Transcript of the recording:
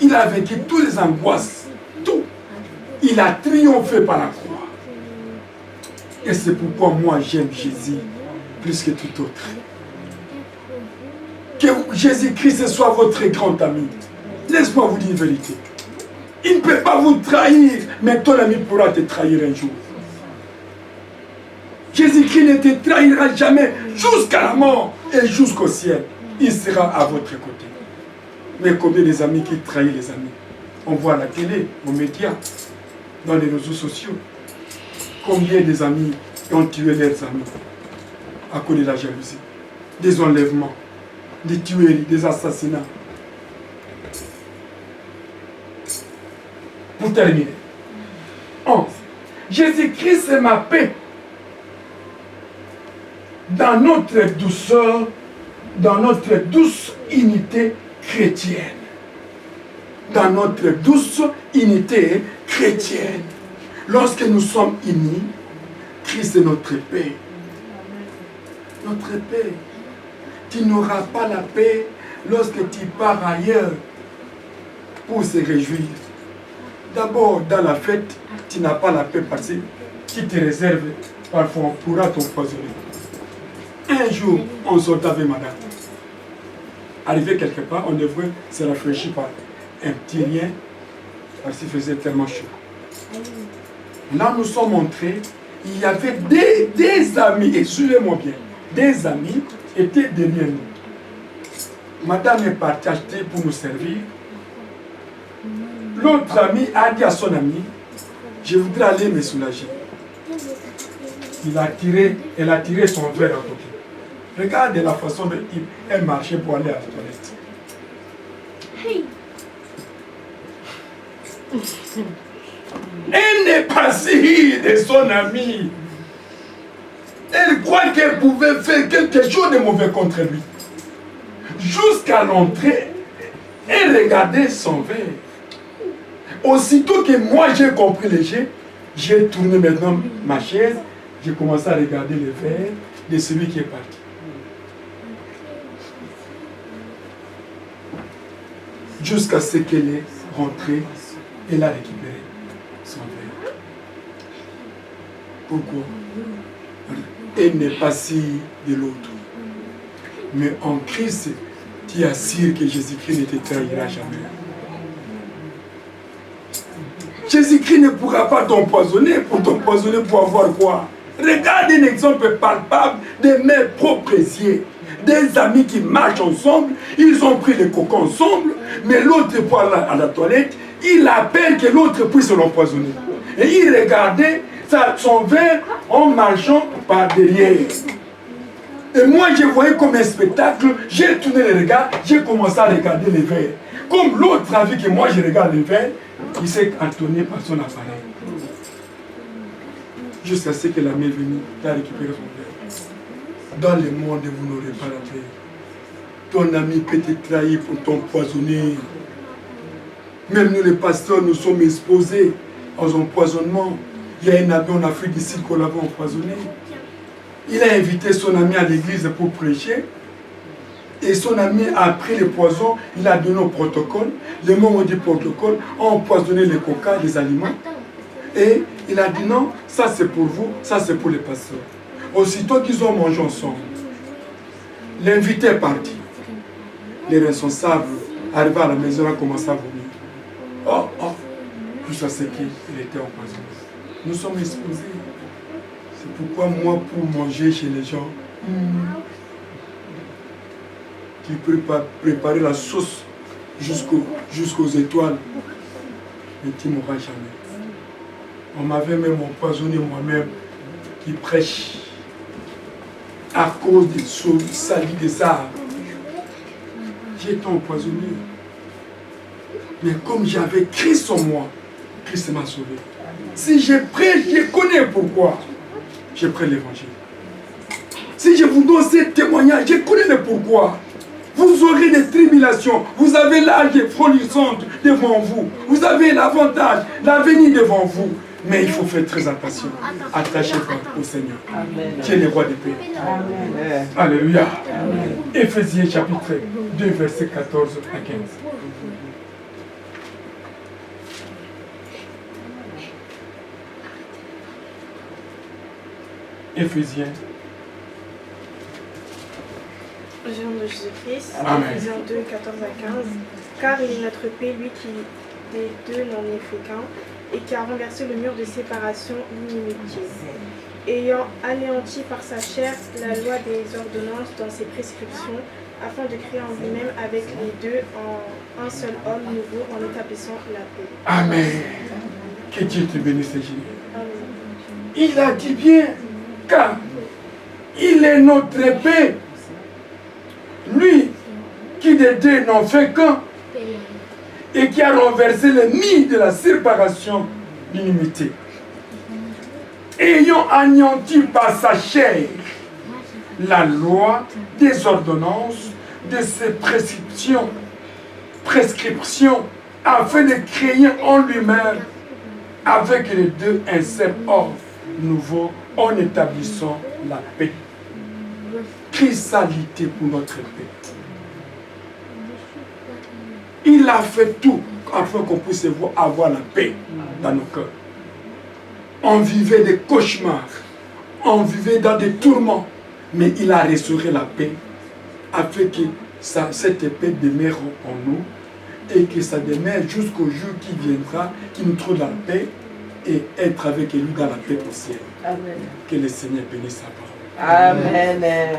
Il a vécu toutes les angoisses, tout. Il a triomphé par la croix. Et c'est pourquoi moi j'aime Jésus plus que tout autre. Que Jésus-Christ soit votre grand ami. Laisse-moi vous dire une vérité. Il ne peut pas vous trahir, mais ton ami pourra te trahir un jour. Jésus-Christ ne te trahira jamais jusqu'à la mort et jusqu'au ciel. Il sera à votre côté. Mais combien des amis qui trahissent les amis? On voit à la télé, aux médias, dans les réseaux sociaux. Combien des amis ont tué leurs amis à cause de la jalousie, des enlèvements, des tueries, des assassinats. Pour terminer. 11. Jésus-Christ est ma paix. Dans notre douceur, dans notre douce unité chrétienne. Dans notre douce unité chrétienne. Lorsque nous sommes unis, Christ est notre paix. Notre paix. Tu n'auras pas la paix lorsque tu pars ailleurs pour se réjouir. D'abord, dans la fête, tu n'as pas la paix parce qu'il te réserve. Parfois, on pourra t'empoisonner. Un jour, on sortait avec madame. Arrivé quelque part, on devrait se rafraîchir par un petit rien parce qu'il faisait tellement chaud. Là, nous sommes entrés. Il y avait des amis, et suivez-moi bien, des amis étaient derrière nous. Madame est partie acheter pour nous servir. L'autre ami a dit à son ami, je voudrais aller me soulager. Elle a tiré son verre à côté. Regardez la façon dont elle marchait pour aller à la toilette. Elle n'est pas sûre de son ami. Elle croit qu'elle pouvait faire quelque chose de mauvais contre lui. Jusqu'à l'entrée, elle regardait son verre. Aussitôt que moi j'ai compris le jeu, j'ai tourné maintenant ma chaise, j'ai commencé à regarder le verre de celui qui est parti. Jusqu'à ce qu'elle est rentrée, elle a récupéré son verre. Pourquoi? Elle n'est pas sûre de l'autre. Mais en Christ, tu assures que Jésus-Christ ne te trahira jamais. Jésus-Christ ne pourra pas t'empoisonner pour avoir quoi? Regarde un exemple palpable de mes propres yeux. Des amis qui marchent ensemble, ils ont pris les cocons ensemble, mais l'autre pour aller à la toilette, il a peur que l'autre puisse l'empoisonner. Et il regardait son verre en marchant par derrière. Et moi, je voyais comme un spectacle, j'ai tourné le regard, j'ai commencé à regarder les verres. Comme l'autre a vu que moi, je regarde les verres, il s'est entonné par son appareil. Jusqu'à ce que la main est venue, il a récupéré son verre. Dans le monde, vous n'aurez pas la paix. Ton ami peut te trahir pour t'empoisonner. Même nous, les pasteurs, nous sommes exposés aux empoisonnements. Il y a un ami en Afrique ici qu'on l'avait empoisonné. Il a invité son ami à l'église pour prêcher. Et son ami a pris le poison, il a donné au protocole. Les membres du protocole ont empoisonné les coca, les aliments. Et il a dit non, ça c'est pour vous, ça c'est pour les pasteurs. Aussitôt qu'ils ont mangé ensemble, l'invité est parti. Les responsables arrivés à la maison ont commencé à vomir. Oh, jusqu'à ce qu'il était empoisonné. Nous sommes exposés. C'est pourquoi moi, pour manger chez les gens, qui peut préparer la sauce jusqu'aux étoiles, mais tu ne m'auras jamais. On m'avait même empoisonné moi-même qui prêche à cause des sauts salis des arbres. J'ai été empoisonné. Mais comme j'avais Christ en moi, Christ m'a sauvé. Si je prêche, je connais pourquoi je prêche l'évangile. Si je vous donne ce témoignage, je connais le pourquoi. Vous aurez des tribulations. Vous avez l'âge frôlissante devant vous. Vous avez l'avantage, l'avenir devant vous. Mais il faut faire très attention. Attachez-vous au Seigneur. Qui est le roi de paix. Amen. Alléluia. Éphésiens chapitre 2, versets 14 à 15. Éphésiens. Au nom de Jésus-Christ, Amen. Éphésiens 2, 14 à 15. Car il est notre paix, lui qui des deux n'en est fait qu'un, et qui a renversé le mur de séparation, l'inimitié, ayant anéanti par sa chair la loi des ordonnances dans ses prescriptions, afin de créer en lui-même avec les deux en un seul homme nouveau, en établissant la paix. Amen. Que Dieu te bénisse, Jésus. Amen. Il a dit bien, car il est notre paix. Lui qui des deux n'en fait qu'un et qui a renversé le nid de la séparation d'inimité, ayant anéanti par sa chair la loi des ordonnances de ses prescriptions, afin de créer en lui-même avec les deux un seul homme nouveau en établissant la paix. Christ a lutté pour notre paix. Il a fait tout afin qu'on puisse avoir la paix dans nos cœurs. On vivait des cauchemars, on vivait dans des tourments, mais il a restauré la paix afin que cette paix demeure en nous et que ça demeure jusqu'au jour qui viendra, qui nous trouve la paix et être avec lui dans la paix au ciel. Amen. Que le Seigneur bénisse sa parole. Amen.